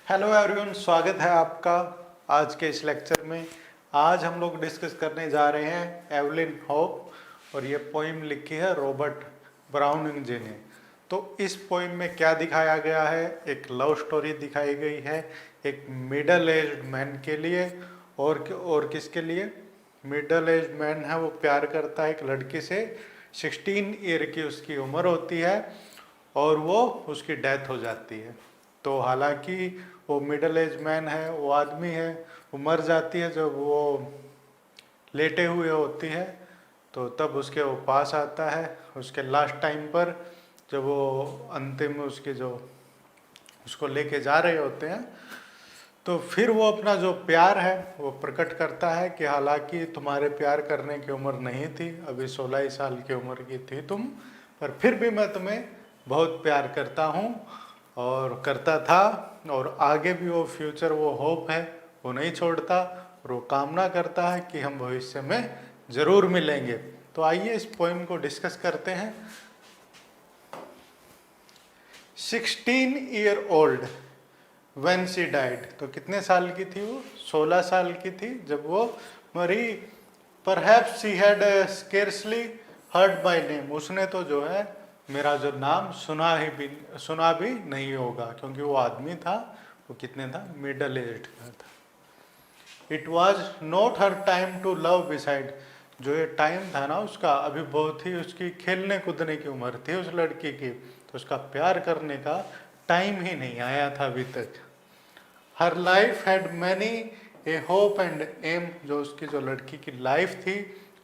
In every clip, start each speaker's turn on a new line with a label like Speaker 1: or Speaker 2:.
Speaker 1: Hello everyone, स्वागत है आपका आज के इस लेक्चर में। आज हम लोग डिस्कस करने जा रहे हैं एवलिन होप, और ये पोइम लिखी है रॉबर्ट ब्राउनिंग जी ने। तो इस पोइम में क्या दिखाया गया है, एक लव स्टोरी दिखाई गई है एक मिडल एज्ड मैन के लिए। और किसके लिए? मिडल एज्ड मैन है, वो प्यार करता है एक लड़की से। 16 ईयर की उसकी उम्र होती है और वो उसकी डेथ हो जाती है। तो हालांकि वो मिडल एज मैन है, वो आदमी है, वो मर जाती है जब वो लेटे हुए होती है। तो तब उसके वो पास आता है उसके लास्ट टाइम पर, जब वो अंतिम उसके जो उसको लेके जा रहे होते हैं। तो फिर वो अपना जो प्यार है वो प्रकट करता है कि हालांकि तुम्हारे प्यार करने की उम्र नहीं थी, अभी 16 ही साल की उम्र की थी तुम, पर फिर भी मैं तुम्हें बहुत प्यार करता हूँ और करता था, और आगे भी वो फ्यूचर, वो होप है, वो नहीं छोड़ता, और वो कामना करता है कि हम भविष्य में ज़रूर मिलेंगे। तो आइए इस पोइम को डिस्कस करते हैं। 16 year old when she died, तो कितने साल की थी वो? 16 साल की थी जब वो मरी। Perhaps she had scarcely heard my name, उसने तो जो है मेरा जो नाम सुना भी नहीं होगा, क्योंकि वो आदमी था, वो कितने था, मिडल एज का था। It was not her time to love beside, जो ये टाइम था ना उसका, अभी बहुत ही उसकी खेलने कूदने की उम्र थी उस लड़की की, तो उसका प्यार करने का टाइम ही नहीं आया था अभी तक। Her life had many a hope and aim, जो उसकी जो लड़की की लाइफ थी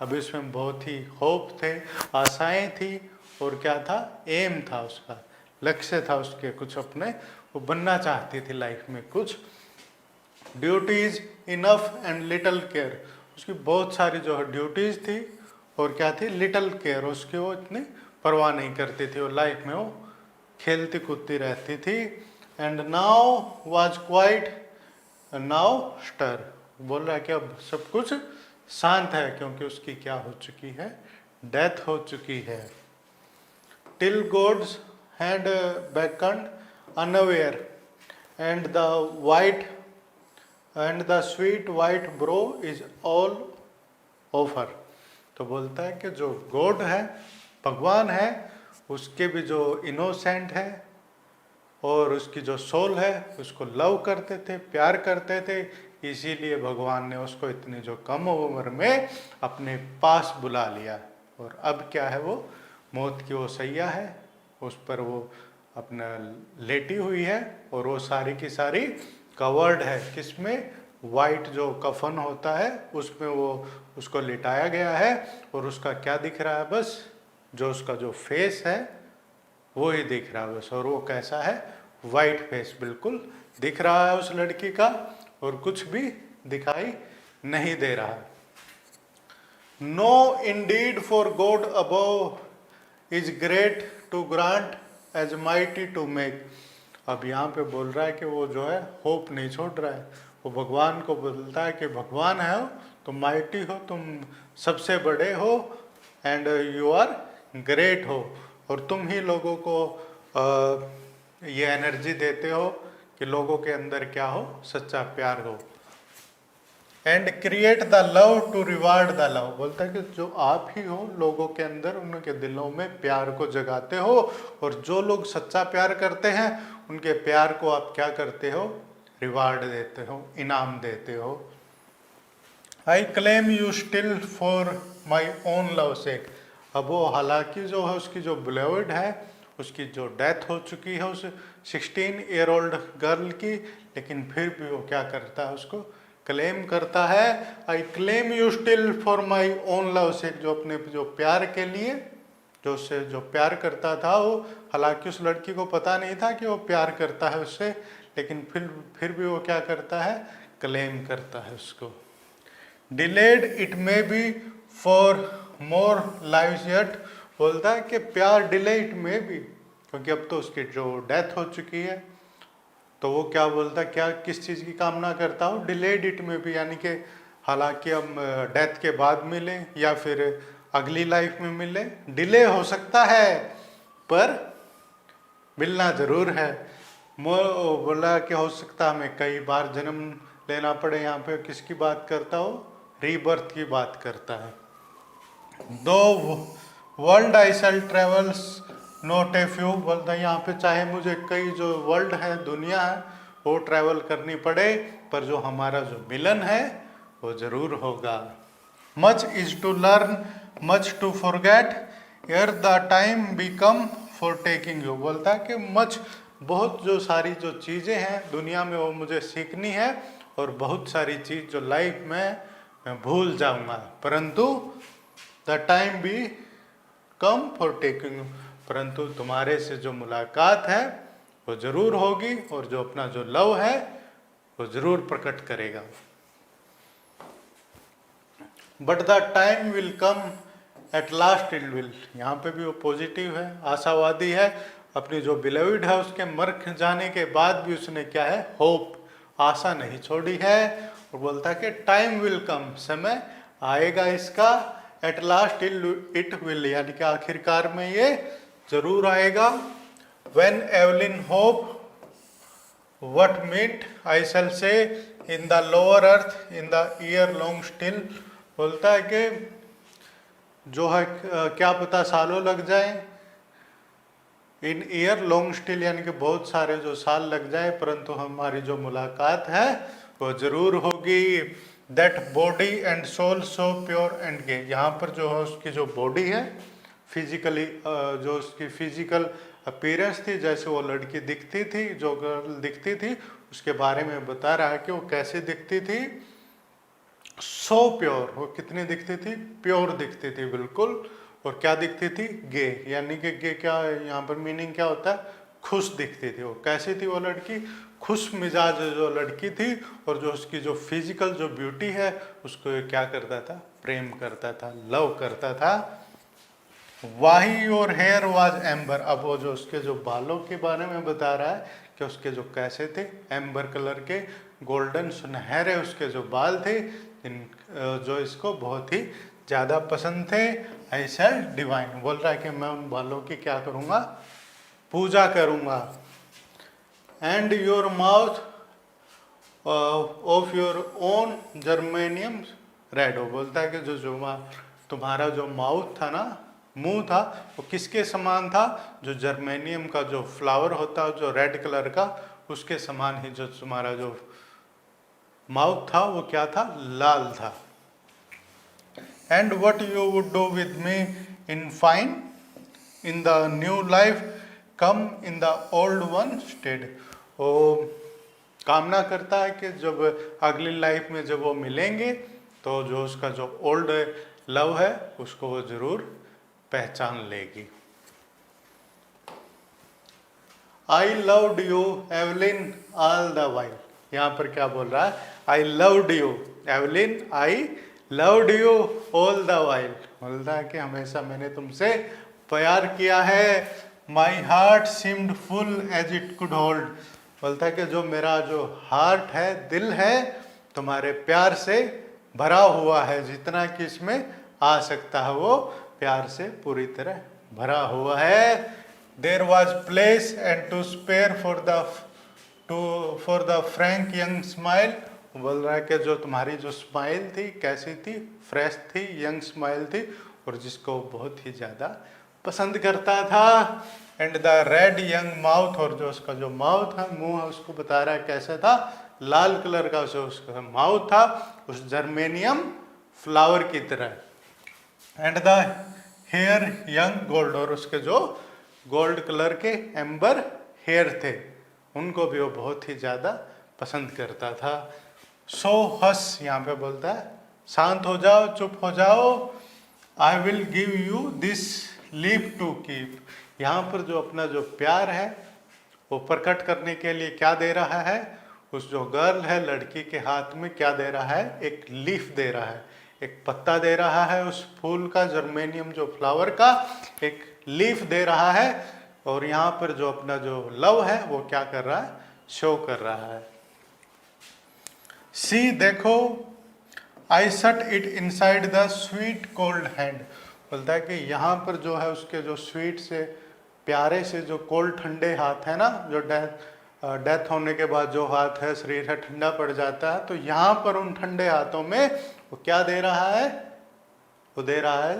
Speaker 1: अभी उसमें बहुत ही होप थे, आशाएं थी, और क्या था, एम था, उसका लक्ष्य था, उसके कुछ अपने वो बनना चाहती थी लाइफ में कुछ। Duties enough and little care, उसकी बहुत सारी जो है ड्यूटीज थी, और क्या थी, लिटल केयर, उसकी वो इतनी परवाह नहीं करती थी, वो लाइफ में वो खेलती कूदती रहती थी। And now was quiet now stir, बोल रहा है कि अब सब कुछ शांत है, क्योंकि उसकी क्या हो चुकी है, डेथ हो चुकी है। Till God's had beckoned unaware and the white and the sweet white brow is all over, तो बोलता है कि जो गॉड है, भगवान है, उसके भी जो इनोसेंट है और उसकी जो सोल है उसको लव करते थे, प्यार करते थे, इसीलिए भगवान ने उसको इतनी जो कम उम्र में अपने पास बुला लिया। और अब क्या है, वो मौत की वो सैया है, उस पर वो अपना लेटी हुई है, और वो सारी की सारी कवर्ड है किसमें, वाइट जो कफन होता है उसमें वो उसको लिटाया गया है, और उसका क्या दिख रहा है, बस जो उसका जो फेस है वो ही दिख रहा है बस। और वो कैसा है, वाइट फेस बिल्कुल दिख रहा है उस लड़की का, और कुछ भी दिखाई नहीं दे रहा। No indeed for God above is great to grant as mighty to make, अब यहाँ पे बोल रहा है कि वो जो है होप नहीं छोड़ रहा है, वो भगवान को बोलता है कि भगवान है हो, तुम माइटी हो, तुम सबसे बड़े हो, एंड यू आर ग्रेट हो, और तुम ही लोगों को ये एनर्जी देते हो कि लोगों के अंदर क्या हो, सच्चा प्यार हो। And create the love to reward the love, बोलता है कि जो आप ही हो लोगों के अंदर, उनके दिलों में प्यार को जगाते हो, और जो लोग सच्चा प्यार करते हैं उनके प्यार को आप क्या करते हो, रिवार्ड देते हो, इनाम देते हो। I claim you still for my own love sake, अब वो हालांकि जो है उसकी जो बिलोवेड है उसकी जो डेथ हो चुकी है उस 16 ईयर ओल्ड गर्ल की, लेकिन फिर भी वो क्या करता है, उसको क्लेम करता है। I claim you still for my own love sake, जो अपने जो प्यार के लिए, जो उससे जो प्यार करता था वो, हालांकि उस लड़की को पता नहीं था कि वो प्यार करता है उससे, लेकिन फिर भी वो क्या करता है, क्लेम करता है उसको। Delayed it may be for more lives yet, बोलता है कि प्यार डिले इट मे बी, क्योंकि अब तो उसकी जो डेथ हो चुकी है, तो वो क्या बोलता है, क्या किस चीज़ की कामना करता हो, डिलेड इट में भी, यानी कि हालांकि हम डेथ के बाद मिले या फिर अगली लाइफ में मिले, डिले हो सकता है पर मिलना ज़रूर है। बोला कि हो सकता है हमें कई बार जन्म लेना पड़े। यहाँ पे किसकी बात करता हो, रीबर्थ की बात करता है। Through world I shall travels not a few, बोलता है यहाँ पे चाहे मुझे कई जो वर्ल्ड है, दुनिया है, वो ट्रैवल करनी पड़े, पर जो हमारा जो मिलन है वो जरूर होगा। Much is to learn, much to forget, ere the time be come for taking you. बोलता है कि मच, बहुत जो सारी जो चीज़ें हैं दुनिया में वो मुझे सीखनी है, और बहुत सारी चीज़ जो लाइफ में मैं भूल जाऊंगा, परंतु the time be come for taking you, परंतु तुम्हारे से जो मुलाकात है वो जरूर होगी, और जो अपना जो लव है वो जरूर प्रकट करेगा। But the time will come at last it will, यहाँ पे भी वो पॉजिटिव है, आशावादी है। अपनी जो बिलविड है उसके मर जाने के बाद भी उसने क्या है, होप, आशा नहीं छोड़ी है। और बोलता है कि टाइम विल कम, समय आएगा इसका, एट लास्ट इट विल, यानी कि आखिरकार में ये जरूर आएगा। When Evelyn hope what meet I shall say in the lower earth in the year long still, बोलता है कि जो है क्या पता सालों लग जाए, इन ईयर लॉन्ग स्टिल, यानी कि बहुत सारे जो साल लग जाए, परंतु हमारी जो मुलाकात है वो जरूर होगी। That body and soul so pure and gay, यहाँ पर जो है उसकी जो बॉडी है फिजिकली, जो उसकी फिजिकल अपीयरेंस थी, जैसे वो लड़की दिखती थी, जो गर्ल दिखती थी, उसके बारे में बता रहा है कि वो कैसे दिखती थी। सो प्योर, वो कितनी दिखती थी, प्योर दिखती थी बिल्कुल। और क्या दिखती थी, गे, यानी कि गे क्या यहाँ पर मीनिंग क्या होता है, खुश दिखती थी। वो कैसी थी वो लड़की, खुश मिजाज जो लड़की थी, और जो उसकी जो फिजिकल जो ब्यूटी है उसको क्या करता था, प्रेम करता था, लव करता था। वाही योर हेयर वाज एम्बर, अब वो जो उसके जो बालों के बारे में बता रहा है कि उसके जो कैसे थे, एम्बर कलर के, गोल्डन सुनहरे उसके जो बाल थे, जो इसको बहुत ही ज़्यादा पसंद थे। आई शैल डिवाइन, बोल रहा है कि मैं उन बालों की क्या करूँगा, पूजा करूँगा। And your mouth of your own germanium redo, बोलता है कि जो तुम्हारा जो माउथ था ना, मुंह था, वो किसके समान था, जो जर्मेनियम का जो फ्लावर होता है जो रेड कलर का, उसके समान ही जो तुम्हारा जो माउथ था वो क्या था, लाल था। And what you would do with me in fine in the new life come in the old one stead, वो कामना करता है कि जब अगली लाइफ में जब वो मिलेंगे तो जो उसका जो ओल्ड लव है उसको वो जरूर पहचान लेगी। I loved you Evelyn all the while, यहाँ पर क्या बोल रहा है, I loved you Evelyn, I loved you all the while, बोलता है कि हमेशा मैंने तुमसे प्यार किया है। My heart seemed full as it could hold, बोलता है कि जो मेरा जो हार्ट है, दिल है, तुम्हारे प्यार से भरा हुआ है, जितना कि इसमें आ सकता है वो प्यार से पूरी तरह भरा हुआ है। There was place and to spare for the frank young smile, बोल रहा है कि जो तुम्हारी जो स्माइल थी कैसी थी, फ्रेश थी, यंग स्माइल थी, और जिसको बहुत ही ज़्यादा पसंद करता था। And the red young mouth, और जो उसका जो माउथ है, मुंह है, उसको बता रहा है कैसा था, लाल कलर का जो उसका माउथ था, उस जर्मेनियम फ्लावर की तरह। And the hair young gold, और उसके जो गोल्ड कलर के एम्बर हेयर थे उनको भी वो बहुत ही ज़्यादा पसंद करता था। सो हस, यहाँ पे बोलता है शांत हो जाओ, चुप हो जाओ। I will give you this leaf to keep, यहाँ पर जो अपना जो प्यार है वो प्रकट करने के लिए क्या दे रहा है, उस जो गर्ल है लड़की के हाथ में क्या दे रहा है, एक लीफ दे रहा है, एक पत्ता दे रहा है उस फूल का, जर्मेनियम जो फ्लावर का एक लीफ दे रहा है। और यहाँ पर जो अपना जो लव है वो क्या कर रहा है, शो कर रहा है। सी देखो, आई सट it inside the sweet cold hand, बोलता है कि यहाँ पर जो है उसके जो स्वीट से प्यारे से जो कोल्ड ठंडे हाथ है ना, जो डेथ होने के बाद जो हाथ है शरीर है ठंडा पड़ जाता है, तो यहाँ पर उन ठंडे हाथों में वो क्या दे रहा है, वो दे रहा है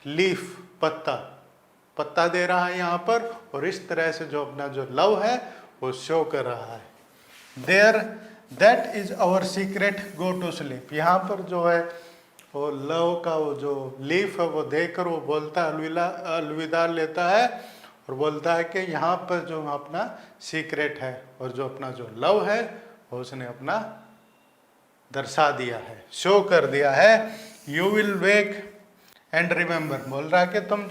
Speaker 1: लीफ, पत्ता दे रहा है यहाँ पर, और इस तरह से जो अपना जो लव है वो शो कर रहा है। There that is our secret go to sleep. यहाँ पर जो है वो लव का वो जो लीफ है वो देकर वो बोलता है, अलविदा लेता है और बोलता है कि यहाँ पर जो अपना सीक्रेट है और जो अपना जो लव है वो उसने अपना दर्शा दिया है, शो कर दिया है। You will wake and remember, बोल रहा है कि तुम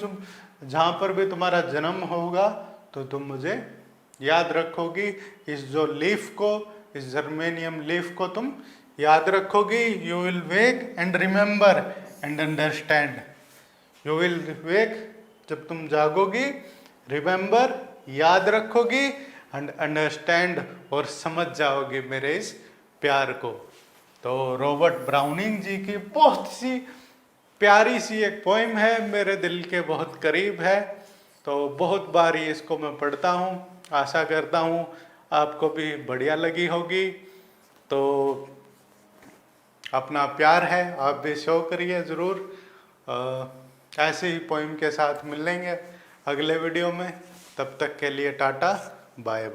Speaker 1: जहाँ पर भी तुम्हारा जन्म होगा तो तुम मुझे याद रखोगी, इस जो लीफ को, इस जर्मेनियम लीफ को तुम याद रखोगी। You will wake and remember and understand. You will wake, जब तुम जागोगी, रिमेंबर याद रखोगी, एंड अंडरस्टैंड और समझ जाओगी मेरे इस प्यार को। तो रॉबर्ट ब्राउनिंग जी की बहुत सी प्यारी सी एक पोइम है, मेरे दिल के बहुत करीब है, तो बहुत बार ही इसको मैं पढ़ता हूँ। आशा करता हूँ आपको भी बढ़िया लगी होगी। तो अपना प्यार है आप भी शो करिए ज़रूर। ऐसे ही पोइम के साथ मिलेंगे अगले वीडियो में, तब तक के लिए टाटा बाय।